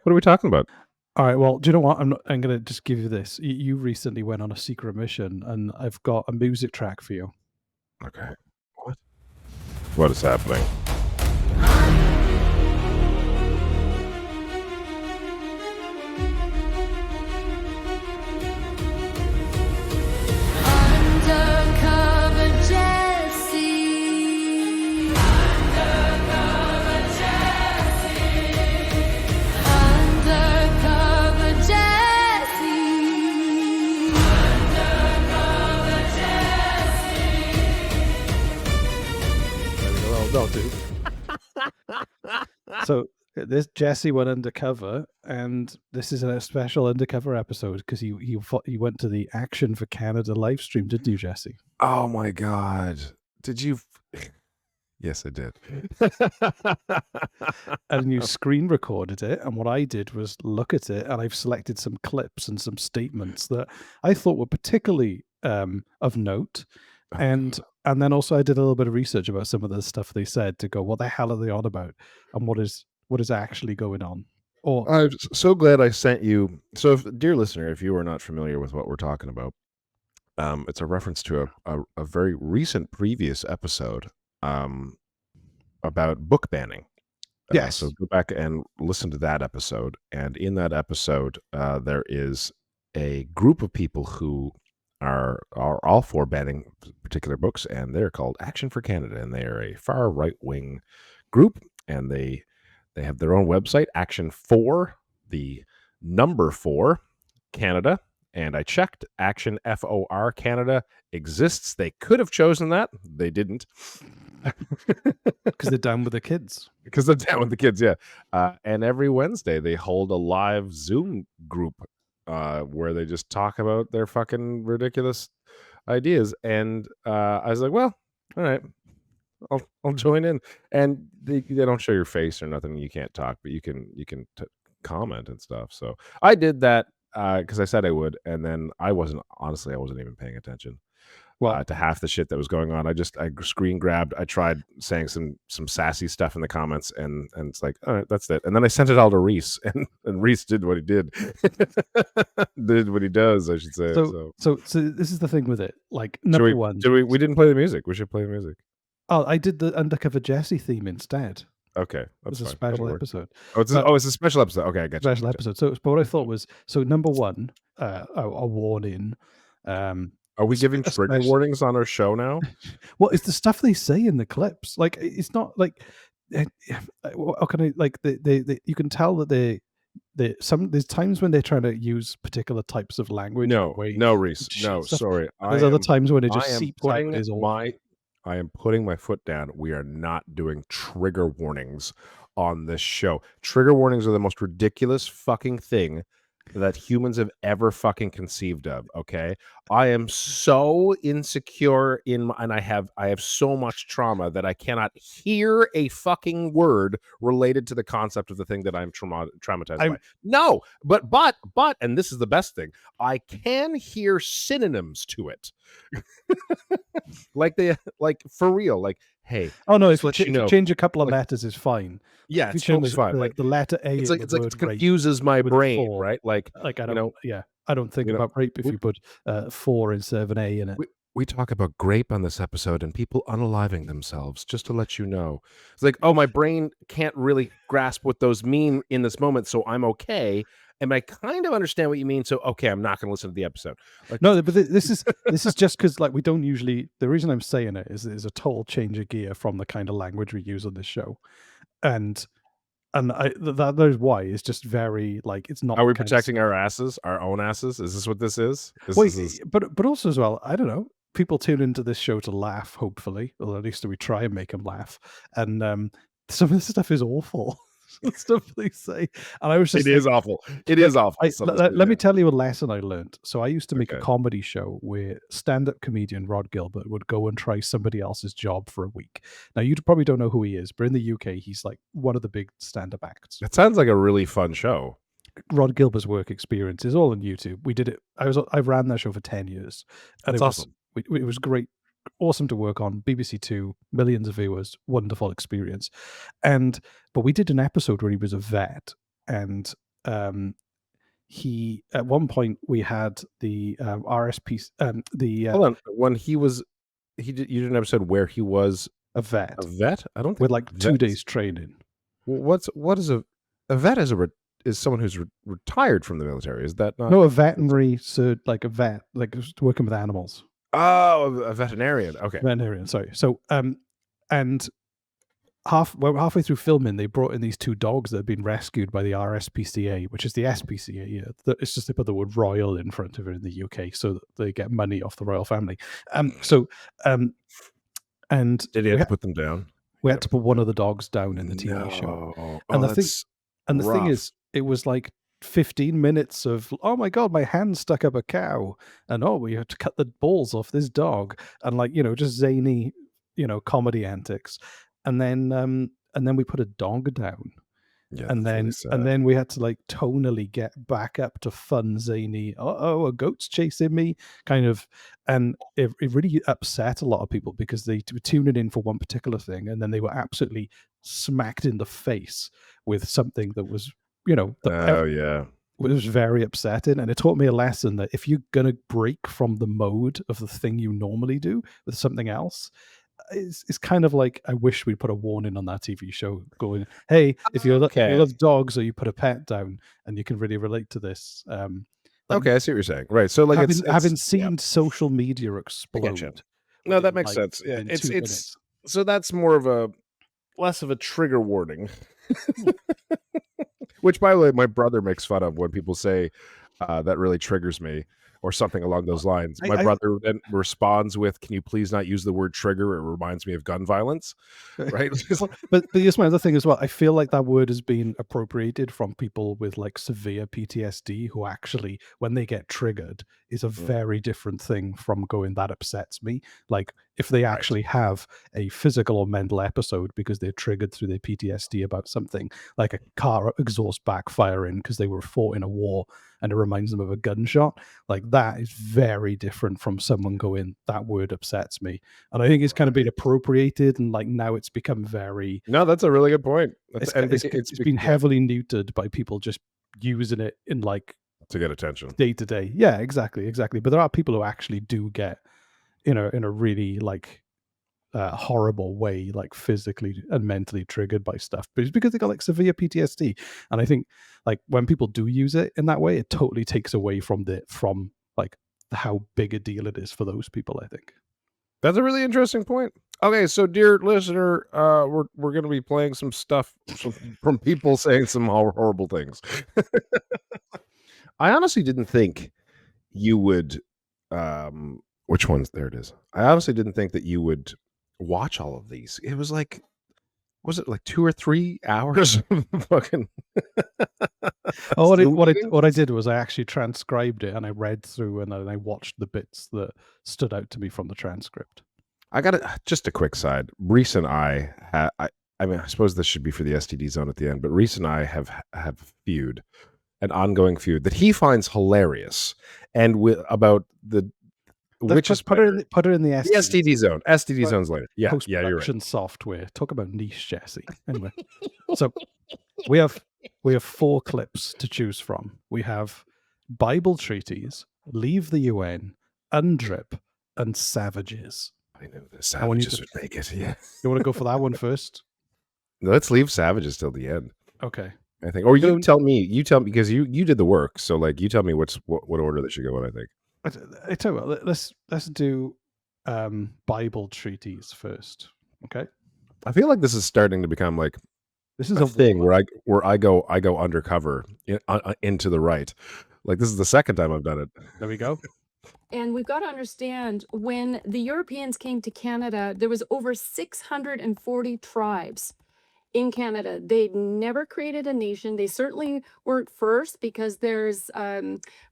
What are we talking about? All right. Well, do you know what? I'm going to just give you this. You recently went on a secret mission, and I've got a music track for you. Okay. What? What is happening? Undercover Jesse. Undercover Jesse. Undercover Jesse. Undercover Jesse. That'll do. So this Jesse went undercover, and this is a special undercover episode because he went to the Action4Canada live stream, didn't you, Jesse? Oh my God! Did you? Yes, I did. And you screen recorded it, and what I did was look at it, and I've selected some clips and some statements that I thought were particularly of note, and then also I did a little bit of research about some of the stuff they said to go, what the hell are they on about, and what is actually going on? Or I'm so glad I sent you. So, dear listener, if you are not familiar with what we're talking about, it's a reference to a very recent previous episode about book banning. yes, So go back and listen to that episode. And in that episode, there is a group of people who are all for banning particular books, and they're called Action4Canada, and they are a far right wing group, and they have their own website, Action4, the number 4, Canada. And I checked, Action4 Canada exists. They could have chosen that. They didn't. because they're down with the kids. Because they're down with the kids, yeah. And every Wednesday they hold a live Zoom group where they just talk about their fucking ridiculous ideas. And I was like, well, all right, I'll join in. And they don't show your face or nothing. You can't talk, but you can comment and stuff. So I did that because I said I would, and then I wasn't even paying attention. Well, To half the shit that was going on. I screen grabbed. I tried saying some sassy stuff in the comments, and it's like, all right, that's it. And then I sent it all to Rhys, and Rhys did what he did, did what he does, I should say. so this is the thing with it. Like, Should number one, we didn't play the music. We should play the music. oh, I did the Undercover Jesse theme instead. Okay, It that's was a fine. special episode. It's a special episode. Okay, I got you. Special episode. So, but what I thought was, so number one, a warning. Are we giving trigger warnings on our show now? Well, it's the stuff they say in the clips. Like, it's not like, how can I, like, you can tell that there's times when they're trying to use particular types of language. No, Rhys. No, sorry. There's other times when it just seeps out. I am putting my foot down. We are not doing trigger warnings on this show. Trigger warnings are the most ridiculous fucking thing that humans have ever fucking conceived of. Okay, I am so insecure and I have so much trauma that I cannot hear a fucking word related to the concept of the thing that I'm traumatized by. No, but and this is the best thing, I can hear synonyms to it. like for real, like, hey, oh no, if you change a couple of letters is fine. Yeah, it's totally fine. Like the letter A, it's like it confuses my brain, right? Like I don't, I don't think about rape if you put 4 instead of an A in it. We talk about grape on this episode and people unaliving themselves, just to let you know. It's like, oh, my brain can't really grasp what those mean in this moment, so I'm okay. And I kind of understand what you mean, so okay, I'm not going to listen to the episode. Like, no, but this is just because, like, we don't usually. The reason I'm saying it is a total change of gear from the kind of language we use on this show, and that is why it's just very, like, it's not. Are we protecting our asses, our own asses? Is this what this is? But also as well, I don't know. People tune into this show to laugh, hopefully, or at least we try and make them laugh. And some of this stuff is awful. Stuff they say, and I was just, it is awful. It is awful. Let me tell you a lesson I learned. So I used to make a comedy show where stand-up comedian Rod Gilbert would go and try somebody else's job for a week. Now, you probably don't know who he is, but in the UK, he's like one of the big stand-up acts. It sounds like a really fun show. Rod Gilbert's work experience is all on YouTube. We did it. I ran that show for 10 years. And That's awesome. It was great. Awesome to work on. BBC Two, millions of viewers, wonderful experience. But we did an episode where he was a vet, and he at one point we had the RSP Hold on. When you did an episode where he was a vet a vet? I don't think with like 2 vets- days training. What is a vet? Is someone who's retired from the military? Is that not? No, a veterinary, so like a vet, like working with animals. Oh, a veterinarian. Okay. Veterinarian, sorry. So and halfway through filming, they brought in these 2 dogs that had been rescued by the RSPCA, which is the SPCA. Yeah, it's just they put the word royal in front of it in the UK, so that they get money off the royal family. And Did he have to put them down? we had to put one of the dogs down in the TV show. No. And Oh, the thing, that's and the thing rough. is, it was like 15 minutes of, oh my god, my hand stuck up a cow, and oh, we had to cut the balls off this dog, and like, just zany, comedy antics, and then we put a dog down, Yeah, and that's really then sad. we had to like tonally get back up to fun, zany, a goat's chasing me kind of, and it really upset a lot of people because they were tuning in for one particular thing, and then they were absolutely smacked in the face with something that was, Oh yeah. it was very upsetting, and it taught me a lesson that if you're gonna break from the mode of the thing you normally do with something else, it's kind of like, I wish we put a warning on that TV show going, hey, if you Okay. love dogs or you put a pet down, and you can really relate to this. Like, Okay, I see what you're saying. Right. So like having yeah, seen social media I getcha. explode. No, that within, makes like, sense. Yeah, within it's 2 minutes. so that's more of less of a trigger warning. Which, by the way, my brother makes fun of when people say that really triggers me or something along those lines. My brother then responds with, "Can you please not use the word trigger? It reminds me of gun violence." Right? Well, but here's my other thing as well. I feel like that word has been appropriated from people with like severe PTSD who actually, when they get triggered, is a very different thing from going, that upsets me. Like if they actually have a physical or mental episode because they're triggered through their PTSD about something, like a car exhaust backfiring because they were fought in a war and it reminds them of a gunshot, like that is very different from someone going, that word upsets me. And I think it's kind of been appropriated, and like now it's become very, No, that's a really good point. it's been heavily neutered by people just using it in like to get attention. day to day. Yeah, exactly. But there are people who actually do get, in a really like horrible way, like physically and mentally triggered by stuff, but it's because they got like severe PTSD. And I think like when people do use it in that way, it totally takes away from like how big a deal it is for those people, I think. That's a really interesting point. Okay, so dear listener, we're going to be playing some stuff from people saying some horrible things. I honestly didn't think you would which ones? There it is. I honestly didn't think that you would watch all of these. It was like, was it like 2 or 3 hours of fucking Oh, Zoom what meetings? I did was I actually transcribed it, and I read through, and then I watched the bits that stood out to me from the transcript. I got just a quick side. Rhys and I mean, I suppose this should be for the STD zone at the end, but Rhys and I have feud, an ongoing feud that he finds hilarious, and about the which is put it in the the STD zone. STD zones later. Yeah, you're right. Post-production software. Talk about niche, Jesse. Anyway, so we have 4 clips to choose from. We have Bible treaties, Leave the UN, UNDRIP, and Savages. I knew the Savages would make it. Yeah. You want to go for that one first? Let's leave Savages till the end. Okay. I think, or you tell me because you did the work. So like, you tell me what order they should go in. I think. I tell you what, let's do Bible treaties first. Okay. I feel like this is starting to become like this is a thing where I go undercover into the right. Like this is the second time I've done it. There we go. And we've got to understand, when the Europeans came to Canada, there was over 640 tribes in Canada. They'd never created a nation. They certainly weren't first, because there's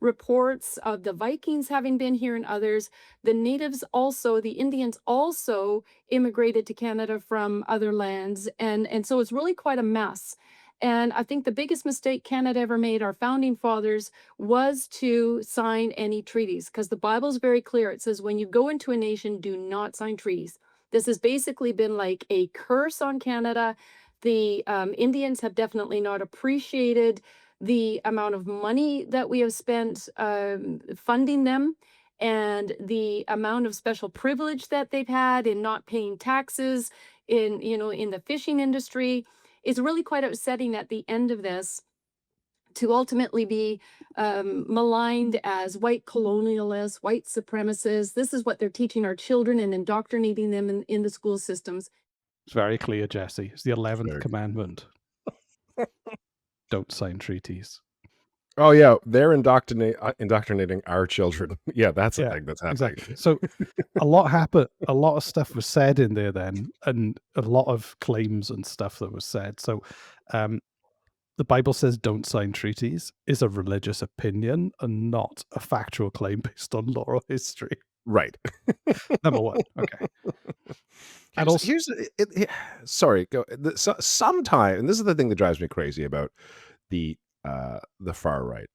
reports of the Vikings having been here and others. The natives also, the Indians also immigrated to Canada from other lands. And so it's really quite a mess. And I think the biggest mistake Canada ever made, our founding fathers, was to sign any treaties, because the Bible is very clear. It says, when you go into a nation, do not sign treaties. This has basically been like a curse on Canada. The Indians have definitely not appreciated the amount of money that we have spent funding them, and the amount of special privilege that they've had in not paying taxes in the fishing industry, is really quite upsetting at the end of this, to ultimately be maligned as white colonialists, white supremacists. This is what they're teaching our children and indoctrinating them in the school systems. It's very clear, Jesse. It's the 11th Very- commandment. Don't sign treaties. Oh yeah, they're indoctrinating our children. Yeah, that's the thing that's happening. Exactly. So a lot happened. A lot of stuff was said in there then, and a lot of claims and stuff that was said. So the Bible says don't sign treaties is a religious opinion and not a factual claim based on law or history. Right. Number one. Okay. And also, sorry. Go. Sometime, and this is the thing that drives me crazy about the far right.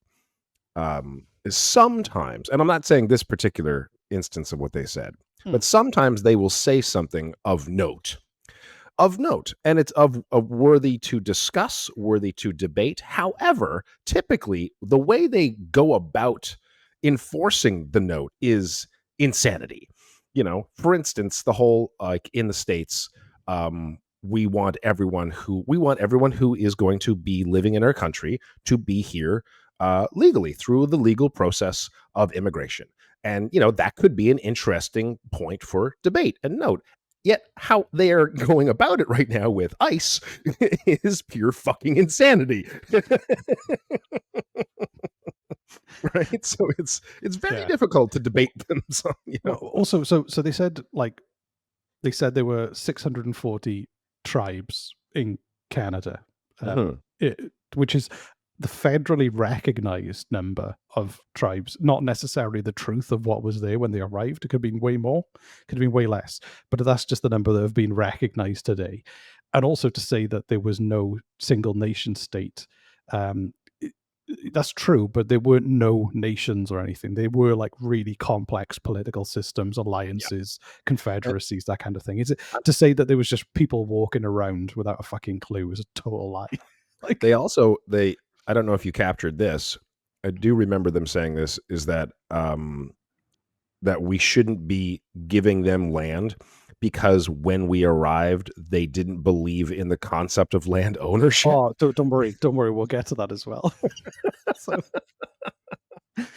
Is sometimes, and I'm not saying this particular instance of what they said, but sometimes they will say something of note, and it's of worthy to discuss, worthy to debate. However, typically the way they go about enforcing the note is insanity. For instance, the whole, like, in the States, we want everyone who is going to be living in our country to be here legally through the legal process of immigration. And, that could be an interesting point for debate and note. Yet how they are going about it right now with ICE is pure fucking insanity. Right? So it's very difficult to debate them. So, also, so they said there were 640 tribes in Canada, which is the federally recognized number of tribes, not necessarily the truth of what was there when they arrived. It could have been way more, could have been way less, but that's just the number that have been recognized today. And also to say that there was no single nation state, that's true, but there weren't no nations or anything. They were like really complex political systems, alliances, confederacies, that kind of thing. Is it to say that there was just people walking around without a fucking clue is a total lie? Like, I don't know if you captured this. I do remember them saying this, is that that we shouldn't be giving them land because when we arrived, they didn't believe in the concept of land ownership. Oh, don't worry. We'll get to that as well.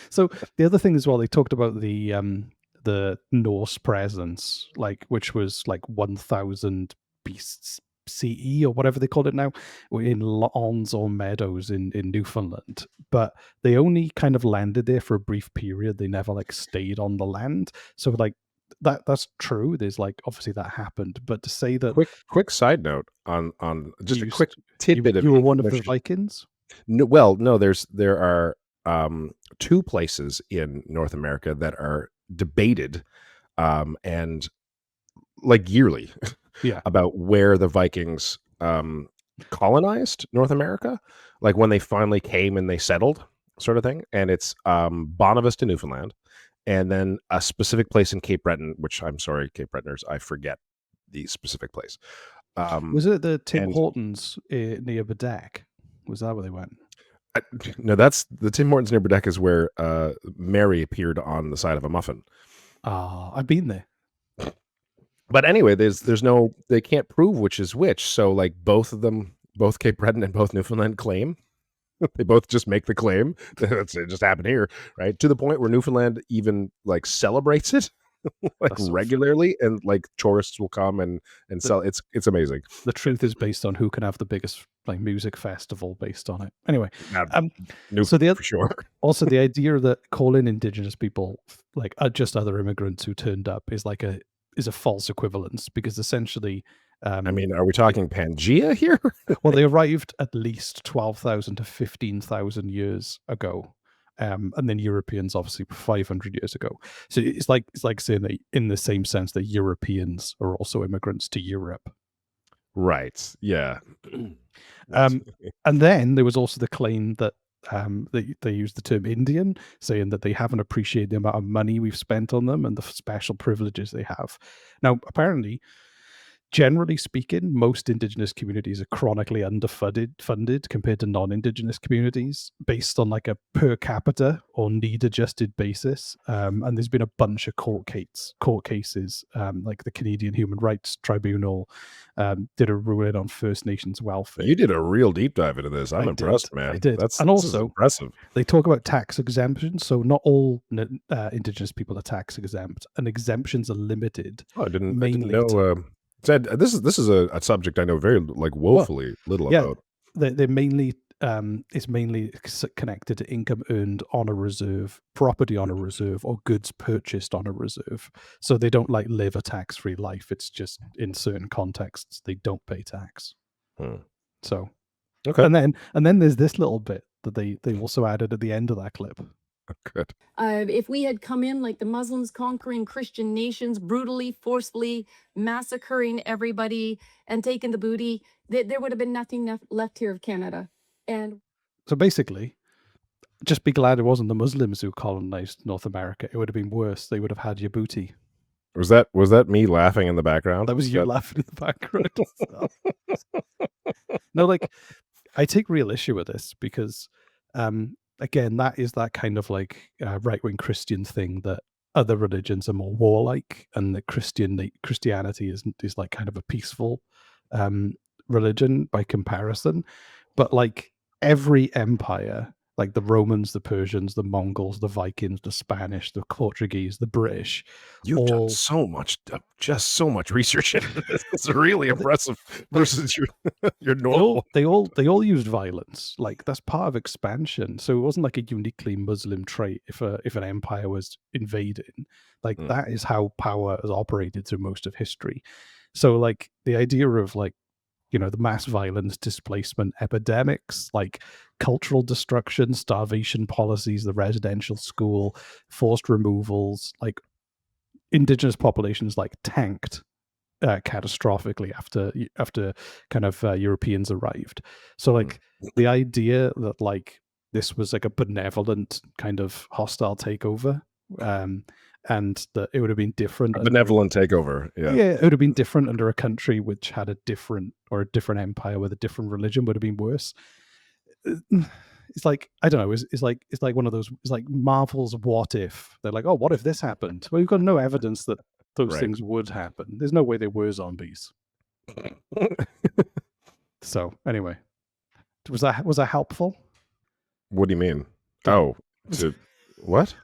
So the other thing as well, they talked about the Norse presence, which was 1000 BCE or whatever they called it now, in lawns or meadows in Newfoundland. But they only kind of landed there for a brief period. They never stayed on the land. So that's true. There's obviously that happened, but to say that quick side note on just a quick tidbit of you were one of the Vikings. No, there are two places in North America that are debated and yearly about where the Vikings colonized North America, when they finally came and they settled, sort of thing. And it's Bonavista, Newfoundland, and then a specific place in Cape Breton, which I'm sorry, Cape Bretoners, I forget the specific place. Was it the Tim Hortons near Bedeck? Was that where they went? No, that's the Tim Hortons near Bedeck is where Mary appeared on the side of a muffin. I've been there. But anyway, they can't prove which is which. So both of them, both Cape Breton and both Newfoundland claim. They both just make the claim. It just happened here, right? To the point where Newfoundland even celebrates it regularly, and tourists will come and sell. It's amazing. The truth is based on who can have the biggest music festival based on it. Anyway, so the other, for sure. Also, the idea that calling Indigenous people just other immigrants who turned up is a false equivalence, because essentially, are we talking Pangea here? Well, they arrived at least 12,000 to 15,000 years ago. And then Europeans obviously 500 years ago. So it's like saying that in the same sense that Europeans are also immigrants to Europe. Right. Yeah. And then there was also the claim that they used the term Indian, saying that they haven't appreciated the amount of money we've spent on them and the special privileges they have. Now, apparently, generally speaking, most Indigenous communities are chronically funded compared to non-Indigenous communities based on like a per capita or need-adjusted basis. And there's been a bunch of court cases, like the Canadian Human Rights Tribunal did a ruling on First Nations welfare. You did a real deep dive into this. I'm impressed, man. I did. This And is also, impressive. they talk about tax exemptions. So not all Indigenous people are tax exempt, and exemptions are limited. Oh, I didn't mainly know. Ted, this is a subject I know very like woefully little about. They're mainly it's mainly connected to income earned on a reserve, property on a reserve, or goods purchased on a reserve. So they don't like live a tax-free life. It's just in certain contexts they don't pay tax. So Okay. and then there's this little bit that they also added at the end of that clip. Good. If we had come in like the Muslims conquering Christian nations, brutally, forcefully massacring everybody and taking the booty, there would have been nothing left here of Canada. And so basically, just be glad it wasn't the Muslims who colonized North America. It would have been worse. They would have had your booty. Was that me laughing in the background? That was you laughing in the background. No, like, I take real issue with this because, again, that is that kind of like right-wing Christian thing that other religions are more warlike, and that Christianity is like kind of a peaceful religion by comparison. But like every empire, like the Romans, the Persians, the Mongols, the Vikings, the Spanish, the Portuguese, the British, You've done so much, just so much research into this. It's really impressive versus your normal. They all used violence. Like that's part of expansion. So it wasn't like a uniquely Muslim trait. If an empire was invading, like that is how power has operated through most of history. So like the idea of like, you know, the mass violence, displacement, epidemics, like cultural destruction, starvation policies, the residential school, forced removals, like Indigenous populations like tanked catastrophically after kind of Europeans arrived. So like the idea that like this was like a benevolent kind of hostile takeover, and that it would have been different. A benevolent takeover. Yeah, it would have been different under a country which had a different empire with a different religion would have been worse. It's like, I don't know, it's like one of those, it's like Marvel's What If. They're like, oh, what if this happened? Well, we've got no evidence that those things would happen. There's no way they were zombies. So anyway, was that helpful? What do you mean? Oh, what?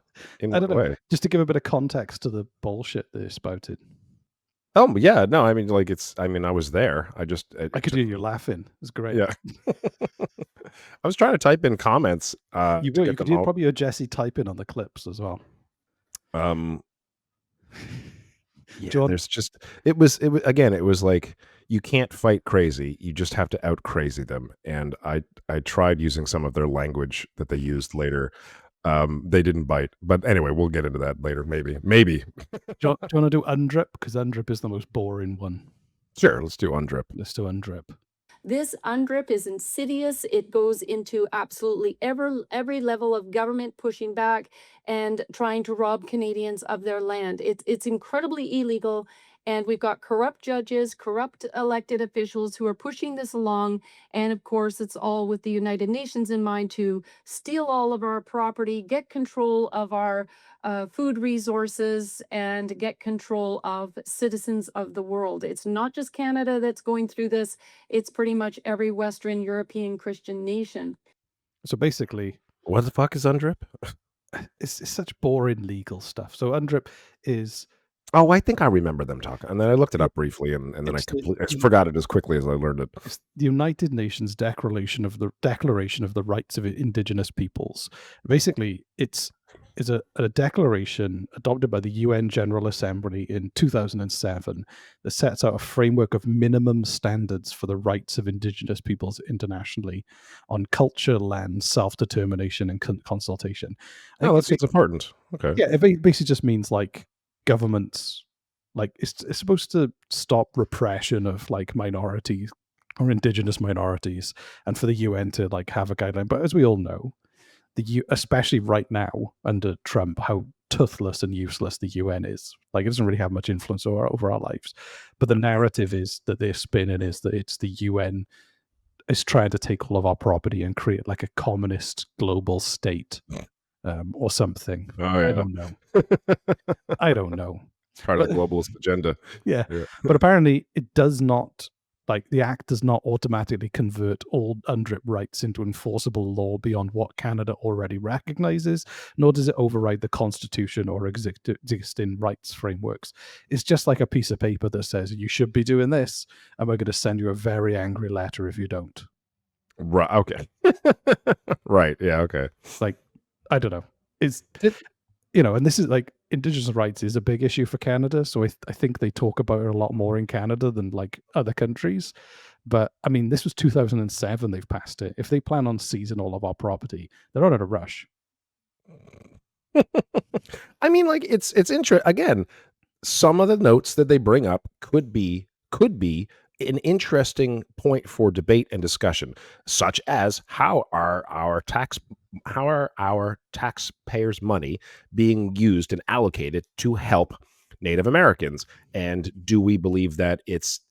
In I don't what know. way? Just to give a bit of context to the bullshit they spouted. Oh yeah, no, I mean like I was there. I could hear you laughing. It's great. Yeah. I was trying to type in comments. You could hear probably your Jesse typing on the clips as well. Yeah, there's just it was like you can't fight crazy, you just have to out crazy them. And I tried using some of their language that they used later. They didn't bite, but anyway, we'll get into that later. Maybe. Do you want to do UNDRIP? Because UNDRIP is the most boring one. Sure, let's do UNDRIP. This UNDRIP is insidious. It goes into absolutely every level of government pushing back and trying to rob Canadians of their land. It's incredibly illegal. And we've got corrupt judges, corrupt elected officials who are pushing this along. And of course, it's all with the United Nations in mind to steal all of our property, get control of our food resources, and get control of citizens of the world. It's not just Canada that's going through this. It's pretty much every Western European Christian nation. So basically, what the fuck is UNDRIP? It's such boring legal stuff. So UNDRIP is... Oh, I think I remember them talking, and then I looked it up briefly, and then I forgot it as quickly as I learned it. It's the United Nations Declaration of the Rights of Indigenous Peoples. Basically, it's a declaration adopted by the UN General Assembly in 2007 that sets out a framework of minimum standards for the rights of Indigenous peoples internationally on culture, land, self-determination, and consultation. Oh, that's important. Okay. Yeah, it basically just means like governments, like it's supposed to stop repression of like minorities or Indigenous minorities, and for the UN to like have a guideline. But as we all know, especially right now under Trump, how toothless and useless the UN is. Like, it doesn't really have much influence over our lives. But the narrative is that they're spinning is that it's the UN is trying to take all of our property and create like a communist global state or something. Oh, I yeah. don't know. I don't know. Part of the globalist agenda. Yeah. Yeah. But apparently it does not, like, the act does not automatically convert all UNDRIP rights into enforceable law beyond what Canada already recognizes, nor does it override the Constitution or existing rights frameworks. It's just like a piece of paper that says you should be doing this, and we're going to send you a very angry letter if you don't. Right. Okay. Right. Yeah. Okay. Like, I don't know. And this is like, Indigenous rights is a big issue for Canada, so I think they talk about it a lot more in Canada than like other countries. But I mean, this was 2007 they've passed it. If they plan on seizing all of our property, they're not in a rush. I mean, like, it's interesting. Again, some of the notes that they bring up could be an interesting point for debate and discussion, such as how are our taxpayers' money being used and allocated to help Native Americans, and do we believe that it's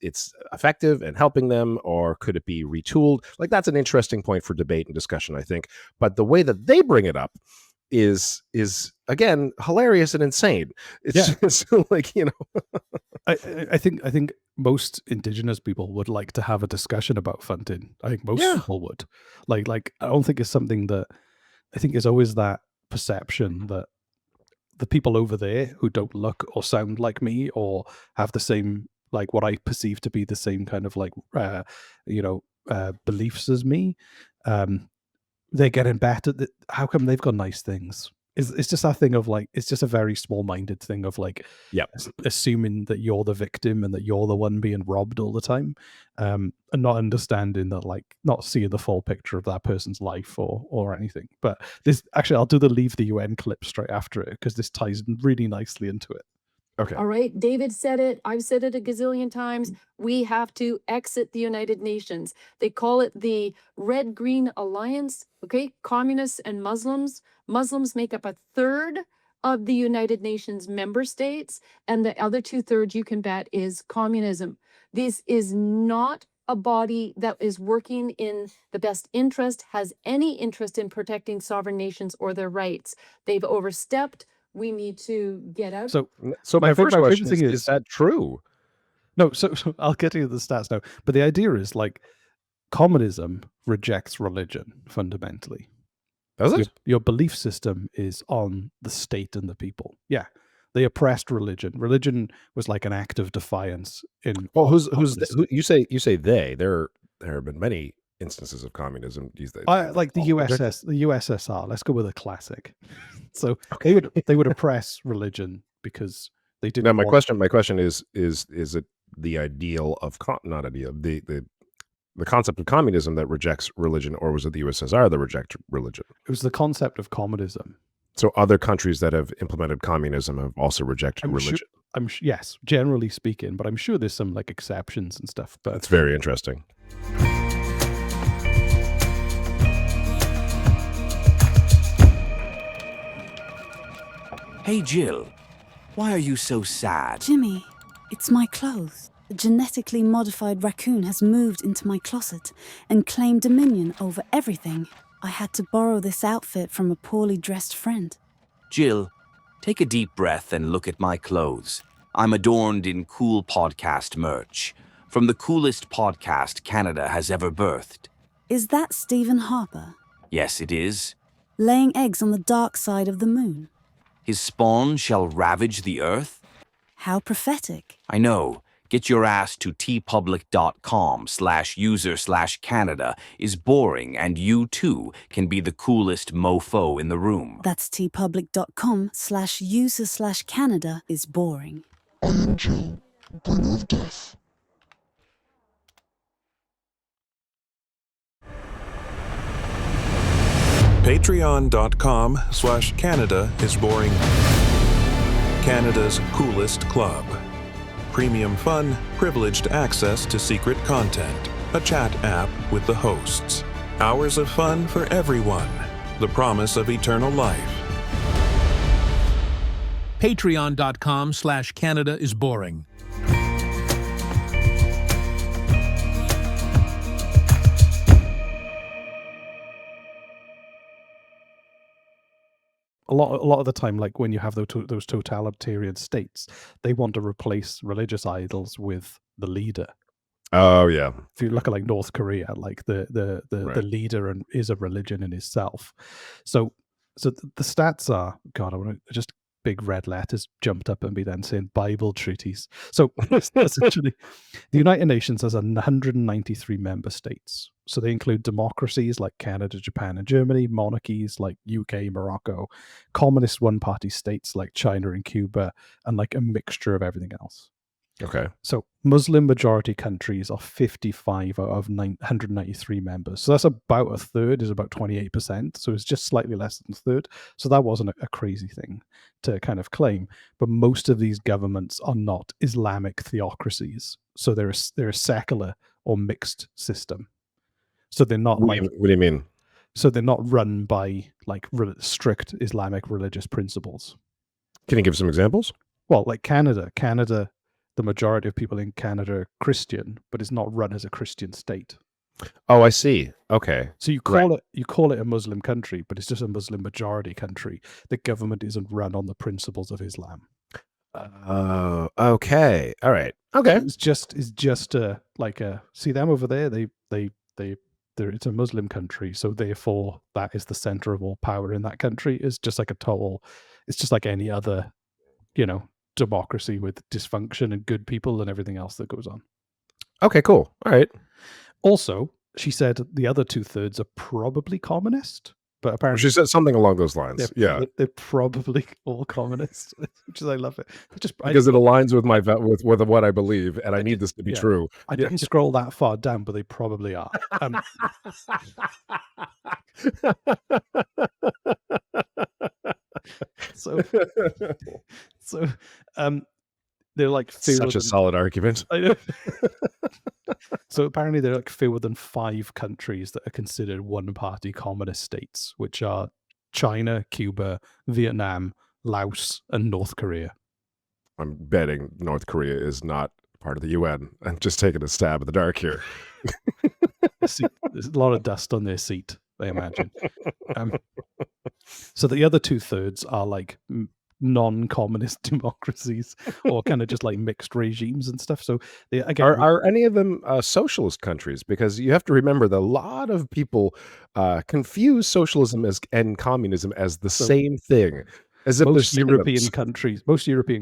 effective and helping them, or could it be retooled? Like, that's an interesting point for debate and discussion, I think. But the way that they bring it up is again hilarious and insane. It's just like, I think most Indigenous people would like to have a discussion about funding. I think most people would. Like I don't think it's something that, I think there's always that perception that the people over there who don't look or sound like me or have the same, like, what I perceive to be the same kind of like beliefs as me, they're getting better. How come they've got nice things? It's just that thing of like, it's just a very small-minded thing of like, assuming that you're the victim and that you're the one being robbed all the time, and not understanding that, like, not seeing the full picture of that person's life or anything. But this, actually, I'll do the Leave the UN clip straight after it, because this ties really nicely into it. Okay. All right. David said it. I've said it a gazillion times. We have to exit the United Nations. They call it the Red-Green Alliance. Okay. Communists and Muslims. Muslims make up 1/3 of the United Nations member states, and the other 2/3, you can bet, is communism. This is not a body that is working in the best interest, has any interest in protecting sovereign nations or their rights. They've overstepped. We need to get out. So my my first favorite question thing is that true? No, so I'll get into the stats now. But the idea is, like, communism rejects religion fundamentally. Does it? Your belief system is on the state and the people. Yeah. They oppressed religion. Religion was like an act of defiance in. Well, who you say they? There have been many instances of communism these days. Like the USSR. Let's go with a classic. So they would oppress religion because they didn't. Now, my question is it the ideal of not ideal, the concept of communism that rejects religion, or was it the USSR that rejected religion? It was the concept of communism. So other countries that have implemented communism have also rejected religion. Yes, generally speaking, but I'm sure there's some like exceptions and stuff. But that's very interesting. Hey, Jill. Why are you so sad? Jimmy, it's my clothes. A genetically modified raccoon has moved into my closet and claimed dominion over everything. I had to borrow this outfit from a poorly dressed friend. Jill, take a deep breath and look at my clothes. I'm adorned in cool podcast merch, from the coolest podcast Canada has ever birthed. Is that Stephen Harper? Yes, it is. Laying eggs on the dark side of the moon. His spawn shall ravage the earth? How prophetic. I know. Get your ass to tpublic.com/user/Canada is boring, and you too can be the coolest mofo in the room. That's tpublic.com/user/Canada is boring. I am Jill, bringer of death. Patreon.com/Canada is boring. Canada's coolest club. Premium fun, privileged access to secret content, a chat app with the hosts, hours of fun for everyone, the promise of eternal life. Patreon.com/Canada is boring. A lot of the time, like when you have those totalitarian states, they want to replace religious idols with the leader. Oh yeah. If you look at like North Korea, like the Right. leader is a religion in itself. So the stats are, God, I want to just big red letters jumped up and be then saying Bible treaties. So essentially, the United Nations has 193 member states. So they include democracies like Canada, Japan, and Germany, monarchies like UK, Morocco, communist one-party states like China and Cuba, and like a mixture of everything else. Okay. So Muslim majority countries are 55 out of 193 members. So that's about a third, is about 28%. So it's just slightly less than a third. So that wasn't a crazy thing to kind of claim. But most of these governments are not Islamic theocracies. So they're a secular or mixed system. So they're not What do you mean? So they're not run by like strict Islamic religious principles. Can you give some examples? Well, like Canada, the majority of people in Canada are Christian, but it's not run as a Christian state. Oh, I see. Okay. So you call it a Muslim country, but it's just a Muslim majority country. The government isn't run on the principles of Islam. Oh, okay. All right. Okay. It's just see them over there. It's a Muslim country, so therefore that is the center of all power in that country. It's just like it's just like any other, democracy with dysfunction and good people and everything else that goes on. Okay, cool. All right. Also, she said the other 2/3 are probably communist, but apparently She said something along those lines. Yeah. they're probably all communist, which is I love it. Because it aligns with with what I believe, and I need this to be true. I didn't scroll that far down, but they probably are. So they're like Such a solid argument. I know. So apparently there are like fewer than 5 countries that are considered one-party communist states, which are China, Cuba, Vietnam, Laos, and North Korea. I'm betting North Korea is not part of the UN. I'm just taking a stab in the dark here. There's a lot of dust on their seat, I imagine. So the other 2/3 are like non-communist democracies or kind of just like mixed regimes and stuff. So they, again, Are any of them socialist countries? Because you have to remember that a lot of people confuse socialism and communism as the same thing. As if most they're European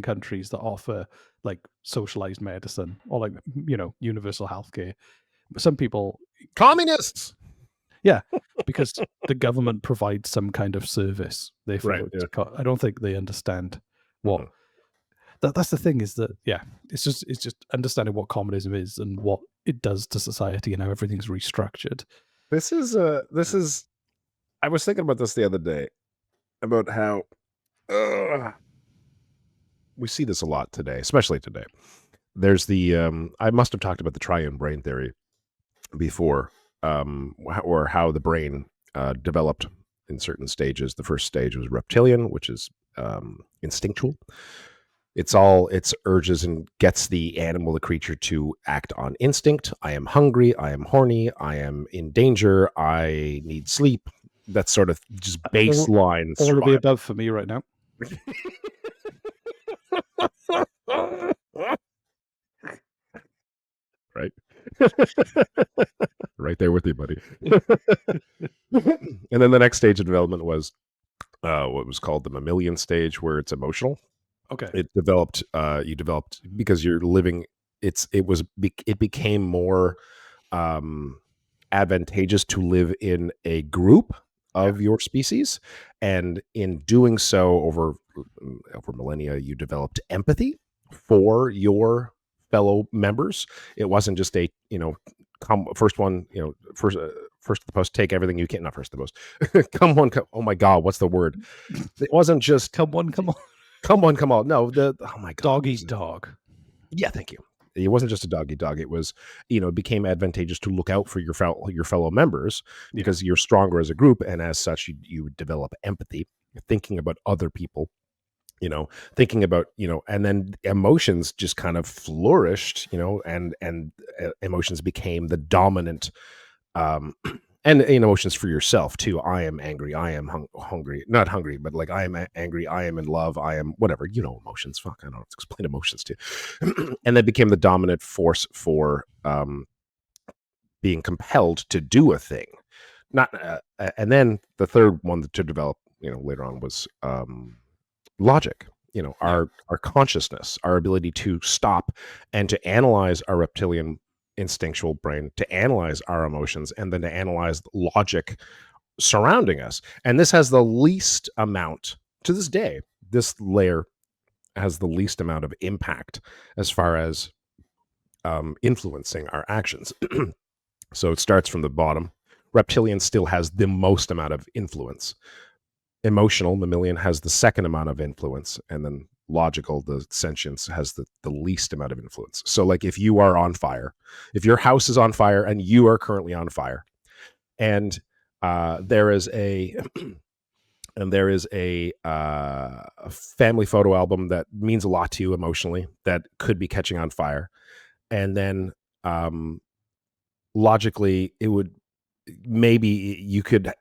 countries that offer like socialized medicine or like universal healthcare, some people communists. Yeah, because the government provides some kind of service. Therefore, Right, I don't think they understand what. That's the thing, is that it's just understanding what communism is and what it does to society and how everything's restructured. This is I was thinking about this the other day about how we see this a lot today, especially today. There's the I must have talked about the triune brain theory before, or how the brain developed in certain stages. The first stage was reptilian, which is instinctual. It's urges and gets the animal, the creature, to act on instinct. I am hungry, I am horny, I am in danger, I need sleep. That's sort of just baseline. All of the above for me right now. Right. Right there with you, buddy. And then the next stage of development was what was called the mammalian stage, where it's emotional. Okay. It developed you developed because you're living, it became more advantageous to live in a group of your species, and in doing so over millennia, you developed empathy for your fellow members. It wasn't just a first to the post, take everything you can. Not first to the post. Come on, oh my God, what's the word? It wasn't just come on. No, oh my God, dog eat dog. Yeah, thank you. It wasn't just a dog eat dog. It was, it became advantageous to look out for your fellow members because you're stronger as a group, and as such, you develop empathy. You're thinking about other people thinking about, and then emotions just kind of flourished, and emotions became the dominant, and emotions for yourself too. I am angry. I am hungry, not hungry, but like I am angry. I am in love. I am whatever, emotions. Fuck, I don't have to explain emotions to you. And that became the dominant force for being compelled to do a thing. Not, and then the third one to develop, later on was logic. Our consciousness, our ability to stop and to analyze our reptilian instinctual brain, to analyze our emotions, and then to analyze logic surrounding us. And this has the least amount, to this day, this layer has the least amount of impact as far as influencing our actions. So it starts from the bottom. Reptilian still has the most amount of influence. Emotional, mammalian, has the second amount of influence, and then logical, the sentience, has the least amount of influence. So like if you are on fire, if your house is on fire and you are currently on fire, and there is a family photo album that means a lot to you emotionally that could be catching on fire, and then logically it would, maybe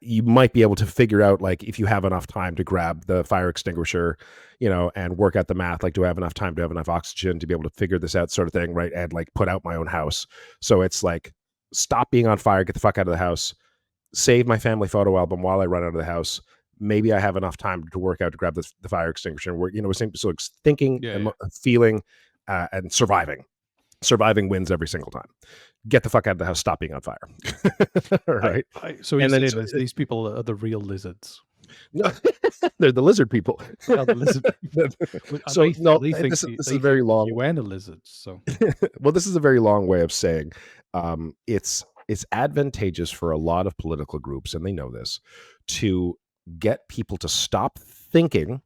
you might be able to figure out, like, if you have enough time to grab the fire extinguisher, and work out the math, like, do I have enough time, to have enough oxygen to be able to figure this out, sort of thing, right? And like put out my own house. So it's like, stop being on fire, get the fuck out of the house, save my family photo album while I run out of the house. Maybe I have enough time to work out to grab the fire extinguisher and work, so it's thinking, feeling, and surviving wins every single time. Get the fuck out of the house, stop being on fire. Right. So you say these people are the real lizards. No, they're the lizard people. The lizard. So no, this is very long. You and a lizard. So well, this is a very long way of saying it's advantageous for a lot of political groups, and they know this, to get people to stop thinking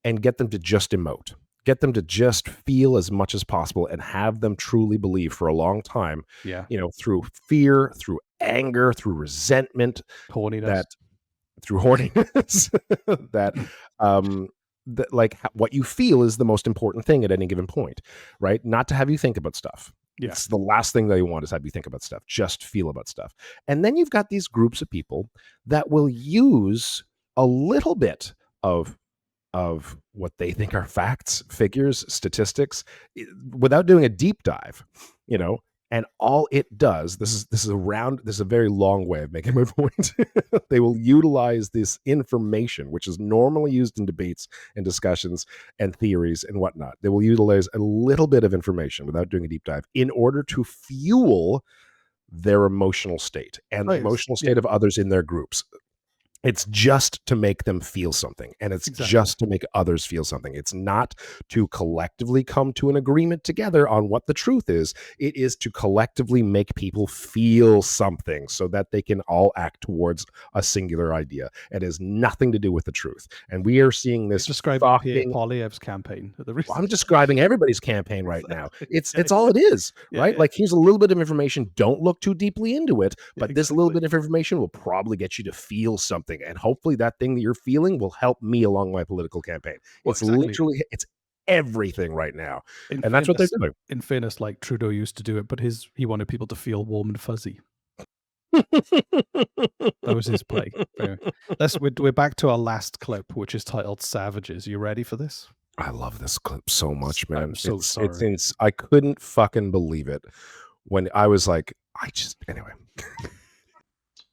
and get them to just emote. Get them to just feel as much as possible and have them truly believe for a long time, through fear, through anger, through resentment, horniness, that like what you feel is the most important thing at any given point, right? Not to have you think about stuff. Yeah. It's the last thing that you want, is have you think about stuff. Just feel about stuff. And then you've got these groups of people that will use a little bit of what they think are facts, figures, statistics, without doing a deep dive, and all it does, this is a very long way of making my point. They will utilize this information, which is normally used in debates and discussions and theories and whatnot. They will utilize a little bit of information without doing a deep dive in order to fuel their emotional state and the emotional state of others in their groups. It's just to make them feel something, and it's just to make others feel something. It's not to collectively come to an agreement together on what the truth is. It is to collectively make people feel something so that they can all act towards a singular idea. It has nothing to do with the truth. And we are seeing this. Describe Poilievre's campaign. I'm describing everybody's campaign right now. It's all it is, right? Like, here's a little bit of information. Don't look too deeply into it, but this little bit of information will probably get you to feel something. And hopefully that thing that you're feeling will help me along my political campaign. It's literally, it's everything right now. And that's what they're doing. In fairness, like Trudeau used to do it, but he wanted people to feel warm and fuzzy. That was his play. Anyway, we're back to our last clip, which is titled Savages. You ready for this? I love this clip so much, man. I'm so sorry. I couldn't fucking believe it when I was like, anyway.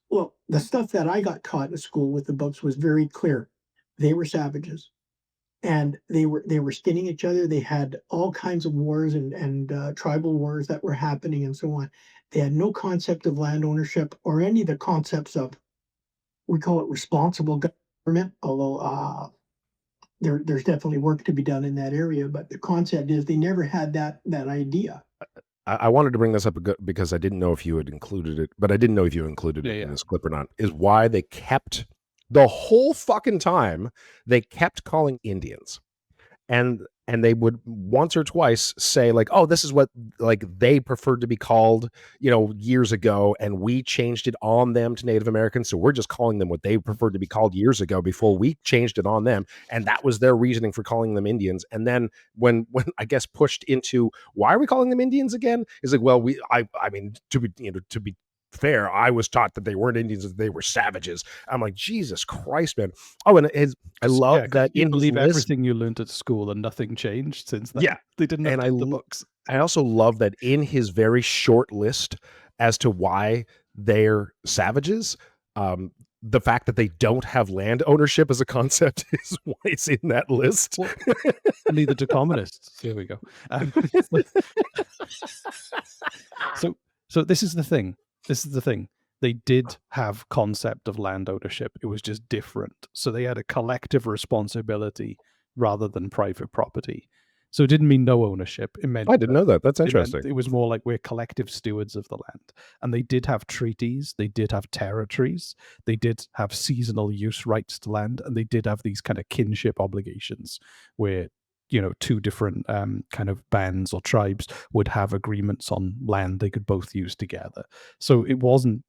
Well, the stuff that I got taught in school with the books was very clear. They were savages, and they were skinning each other. They had all kinds of wars and tribal wars that were happening and so on. They had no concept of land ownership or any of the concepts of, we call it responsible government, although there's definitely work to be done in that area. But the concept is they never had that idea. I wanted to bring this up because I didn't know if you had included it, but I didn't know if you included it in this clip or not, is why they kept the whole fucking time, they kept calling Indians. And and they would once or twice say like, oh, this is what like they preferred to be called, years ago, and we changed it on them to Native Americans, so we're just calling them what they preferred to be called years ago before we changed it on them, and that was their reasoning for calling them Indians. And then when I guess pushed into why are we calling them Indians again, is like, well, I mean, to be fair, I was taught that they weren't Indians, that they were savages. I'm like, Jesus Christ, man. Oh, and I love that you in believe his list, everything you learned at school and nothing changed since then. Yeah. They didn't And update the books. I also love that in his very short list as to why they're savages, the fact that they don't have land ownership as a concept is why it's in that list. Well, neither do communists. Here we go. So this is the thing. They did have concept of land ownership. It was just different. So they had a collective responsibility rather than private property. So it didn't mean no ownership. It meant I didn't know that. That's interesting. It was more like we're collective stewards of the land. And they did have treaties. They did have territories. They did have seasonal use rights to land. And they did have these kind of kinship obligations where, two different kind of bands or tribes would have agreements on land they could both use together. So it wasn't.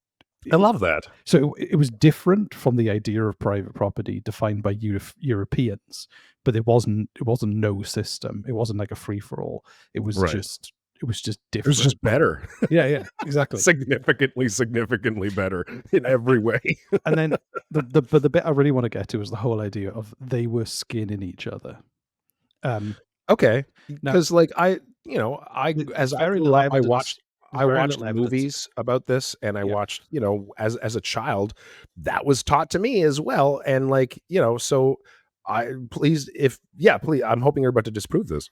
I love that. So it was different from the idea of private property defined by Europeans, but it wasn't no system. It wasn't like a free for all. It was just different. It was just better. Yeah, exactly. significantly better in every way. And then the bit I really want to get to is the whole idea of they were skinning each other. Okay, because like I watched movies about this, and I watched, as a child, that was taught to me as well. And like, so please, I'm hoping you're about to disprove this.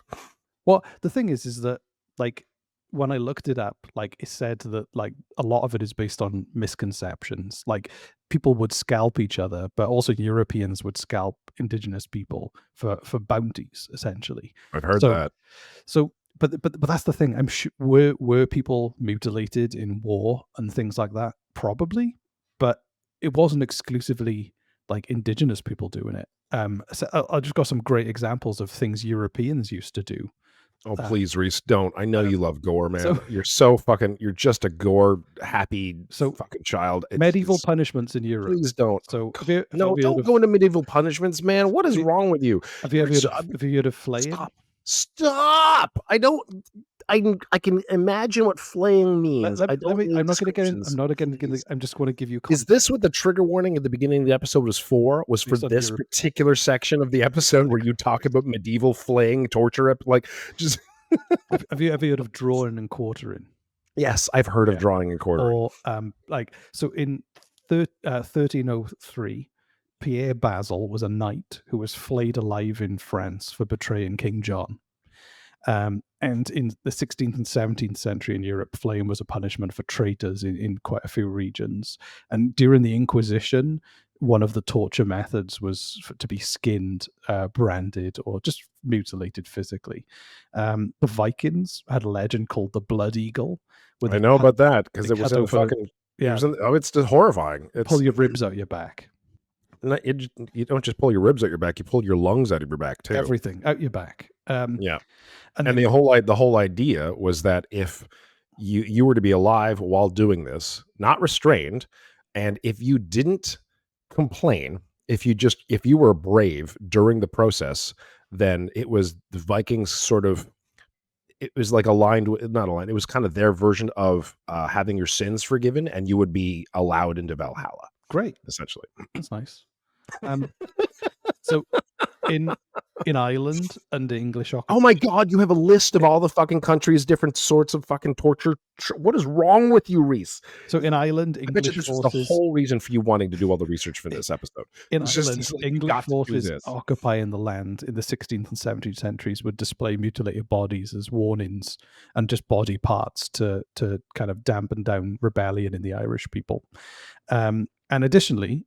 Well, the thing is that like when I looked it up, like it said that like a lot of it is based on misconceptions. Like people would scalp each other, but also Europeans would scalp indigenous people for bounties, essentially. I've heard that. So but that's the thing. I'm sure were people mutilated in war and things like that? Probably, but it wasn't exclusively like indigenous people doing it. So I just got some great examples of things Europeans used to do. Oh, please, Rhys, don't. I know you love gore, man. You're just a gore happy fucking child. Medieval punishments in Europe. Please don't. So don't go into medieval punishments, man. What is wrong with you? Have you heard of flaying? Stop! I can imagine what flaying means. I'm just going to give you context. Is this what the trigger warning at the beginning of the episode was for? Was for this particular section of the episode where you talk about medieval flaying, torture, like just Have you ever heard of drawing and quartering? Yes, I've heard of drawing and quartering. Or so in 1303, Pierre Basil was a knight who was flayed alive in France for betraying King John. And in the 16th and 17th century in Europe, flaying was a punishment for traitors in quite a few regions. And during the Inquisition, one of the torture methods was to be skinned, branded, or just mutilated physically. The Vikings had a legend called the Blood Eagle. I know about that because it was in fucking... Yeah. It's just horrifying. Pull your ribs out your back. You don't just pull your ribs out your back; you pull your lungs out of your back too. Everything out your back. Yeah, and the whole idea was that if you were to be alive while doing this, not restrained, and if you didn't complain, if you were brave during the process, then it was the Vikings sort of. It was like not aligned. It was kind of their version of having your sins forgiven, and you would be allowed into Valhalla. Great, essentially. That's nice. So in Ireland under English occupation. Oh my God, you have a list of all the fucking countries, different sorts of fucking torture. What is wrong with you, Rhys? So in Ireland, English this forces... was the whole reason for you wanting to do all the research for this episode. In Ireland, English forces occupying the land in the 16th and 17th centuries would display mutilated bodies as warnings and just body parts to kind of dampen down rebellion in the Irish people. And additionally,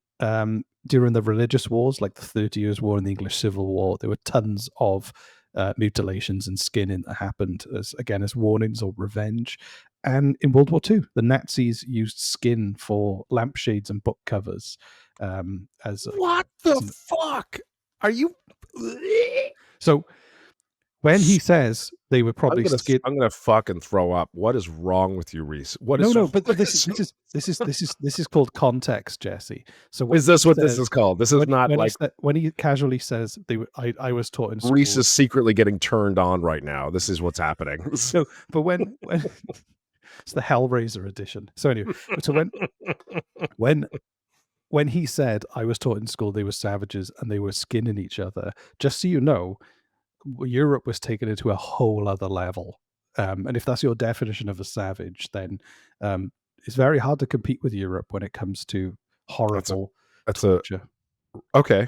during the religious wars, like the 30 Years' War and the English Civil War, there were tons of mutilations and skinning that happened as warnings or revenge. And in World War II, the Nazis used skin for lampshades and book covers. What the fuck? Are you... So when he says they were probably scared. I'm gonna fucking throw up. What is wrong with you, Rhys? What is No, but what this is called context, Jesse. So when is this he what this says- is called? This is not like when he casually says I was taught in school. Rhys is secretly getting turned on right now. This is what's happening. So, but when it's the Hellraiser edition. So anyway, so when he said I was taught in school they were savages and they were skinning each other, just so you know, Europe was taken into a whole other level. And if that's your definition of a savage, then it's very hard to compete with Europe when it comes to horrible torture. Okay,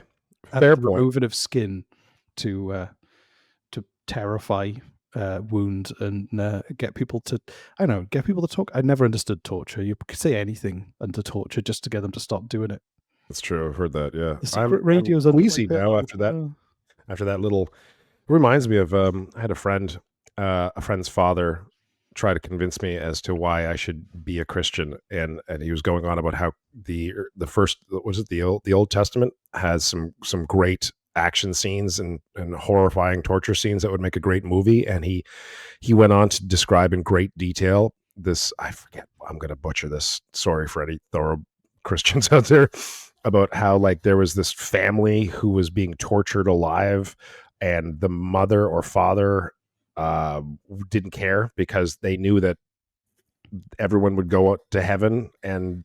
and fair the point. removing of skin to terrify, wound, and get people to talk. I never understood torture. You could say anything under torture just to get them to stop doing it. That's true. I've heard that. Yeah, The secret radios I'm are queasy like that. now after that. After that little, it reminds me of I had a friend's father try to convince me as to why I should be a Christian, and he was going on about how the first, was it the Old Testament has some great action scenes and horrifying torture scenes that would make a great movie, and he went on to describe in great detail this, I forget, I'm going to butcher this, sorry for any thorough Christians out there, about how like there was this family who was being tortured alive, and the mother or father didn't care because they knew that everyone would go to heaven and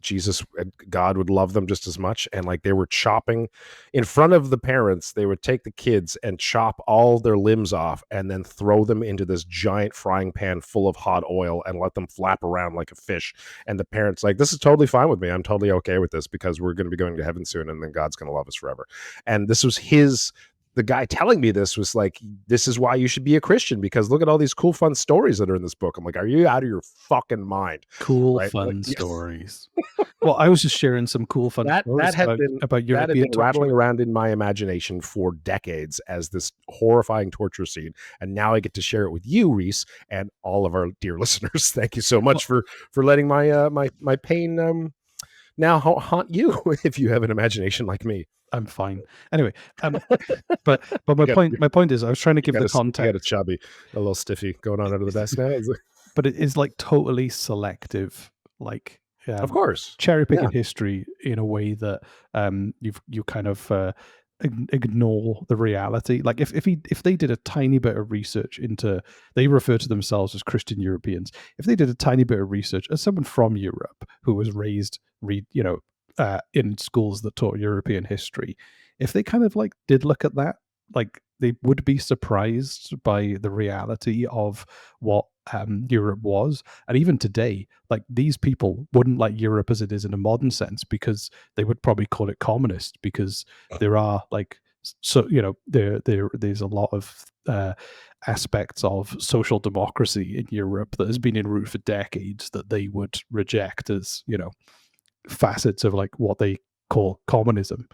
God would love them just as much. And like they were chopping in front of the parents, they would take the kids and chop all their limbs off and then throw them into this giant frying pan full of hot oil and let them flap around like a fish. And the parents like, this is totally fine with me. I'm totally okay with this because we're going to be going to heaven soon and then God's going to love us forever. And this was the guy telling me this was like, this is why you should be a Christian, because look at all these cool, fun stories that are in this book. I'm like, are you out of your fucking mind? Cool, right? fun Like, stories. Well, I was just sharing some cool, fun stories about European torture. rattling around in my imagination for decades as this horrifying torture scene. And now I get to share it with you, Rhys, and all of our dear listeners. Thank you so much for letting my my pain now haunt you if you have an imagination like me. I'm fine. Anyway, but my point is, I was trying to give the context. I got a chubby, a little stiffy going on under the desk now. But it is like totally selective, like of course, cherry picking history in a way that you kind of ignore the reality. Like if they did a tiny bit of research into, they refer to themselves as Christian Europeans. If they did a tiny bit of research as someone from Europe who was raised, in schools that taught European history, if they kind of like did look at that, like they would be surprised by the reality of what Europe was. And even today, like these people wouldn't like Europe as it is in a modern sense, because they would probably call it communist, because there are like, so there's a lot of aspects of social democracy in Europe that has been in route for decades that they would reject as facets of like what they call communism,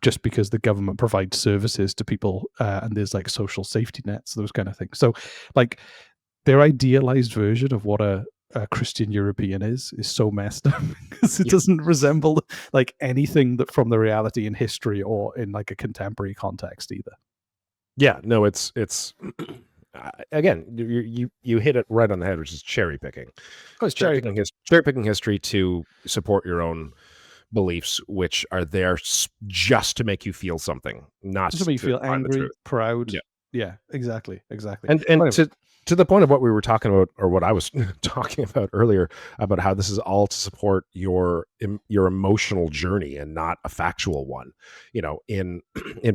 just because the government provides services to people and there's like social safety nets, those kind of things. So like their idealized version of what a Christian European is so messed up because it doesn't resemble like anything that from the reality in history or in like a contemporary context either. Yeah, no, it's again, you hit it right on the head, which is cherry picking. Oh, it's cherry picking history to support your own beliefs, which are there just to make you feel something, not just to make you feel angry, proud. Yeah, exactly. And anyway, to the point of what we were talking about, or what I was talking about earlier, about how this is all to support your emotional journey and not a factual one. In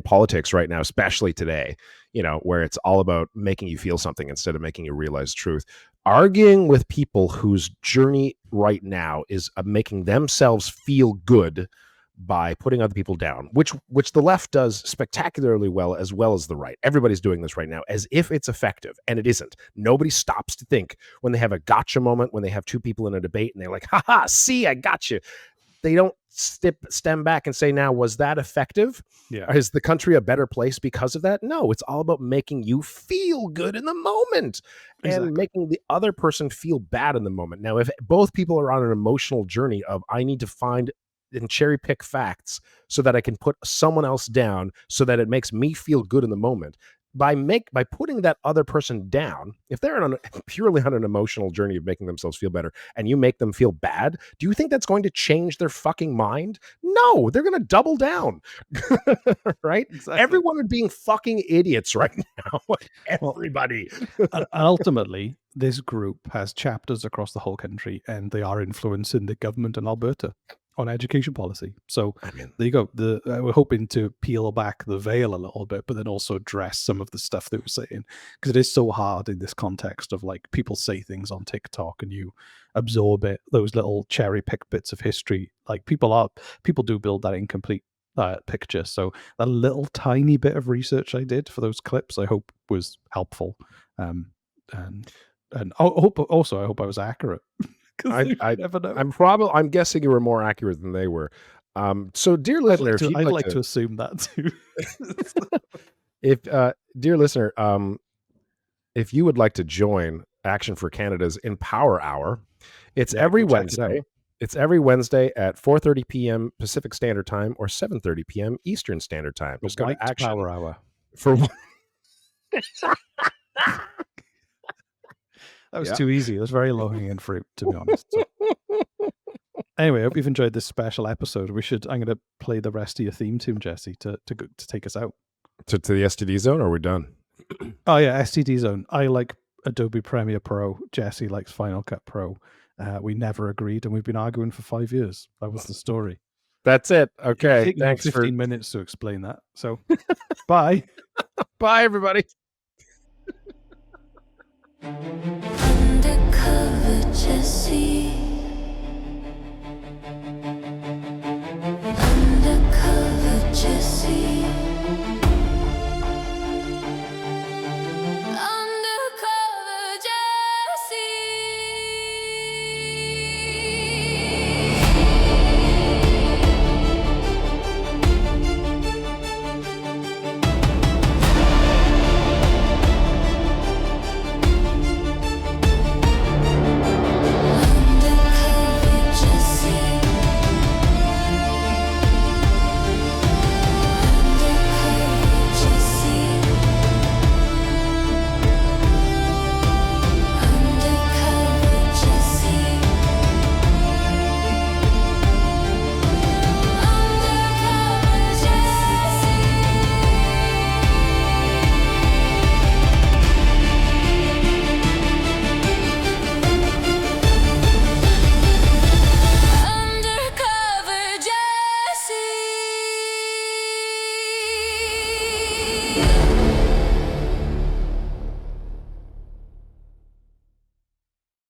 politics right now, especially today, where it's all about making you feel something instead of making you realize truth. Arguing with people whose journey right now is making themselves feel good by putting other people down, which the left does spectacularly well as the right. Everybody's doing this right now as if it's effective, and it isn't. Nobody stops to think when they have a gotcha moment, when they have two people in a debate and they're like, haha, see, I got you. They don't stem back and say, now, was that effective? Yeah. Is the country a better place because of that? No, it's all about making you feel good in the moment and making the other person feel bad in the moment. Now, if both people are on an emotional journey of, I need to find and cherry pick facts so that I can put someone else down so that it makes me feel good in the moment, by putting that other person down, if they're purely on an emotional journey of making themselves feel better and you make them feel bad, do you think that's going to change their fucking mind? No, they're going to double down. Right? Exactly. Everyone are being fucking idiots right now. Everybody. And ultimately, this group has chapters across the whole country, and they are influencing the government in Alberta on education policy. So there you go. We're hoping to peel back the veil a little bit, but then also address some of the stuff they were saying, because it is so hard in this context of like people say things on TikTok and you absorb it, those little cherry pick bits of history. Like people do build that incomplete picture. So that little tiny bit of research I did for those clips, I hope was helpful. And I hope I was accurate. I never know. I'm guessing you were more accurate than they were. So, dear listener, I'd like to assume that too. If dear listener, if you would like to join Action for Canada's Empower Hour, it's every Wednesday. It's every Wednesday at 4:30 p.m. Pacific Standard Time or 7:30 p.m. Eastern Standard Time. Just go to Action Power Hour for. That was too easy. It was very low-hanging fruit, to be honest. So. Anyway, I hope you've enjoyed this special episode. I'm going to play the rest of your theme tune, Jesse, to take us out. To the STD zone, or are we done? Oh, yeah, STD zone. I like Adobe Premiere Pro. Jesse likes Final Cut Pro. We never agreed, and we've been arguing for 5 years. That was the story. That's it. Okay. It Thanks 15 minutes to explain that. So, bye. Bye, everybody. Undercover Jesse.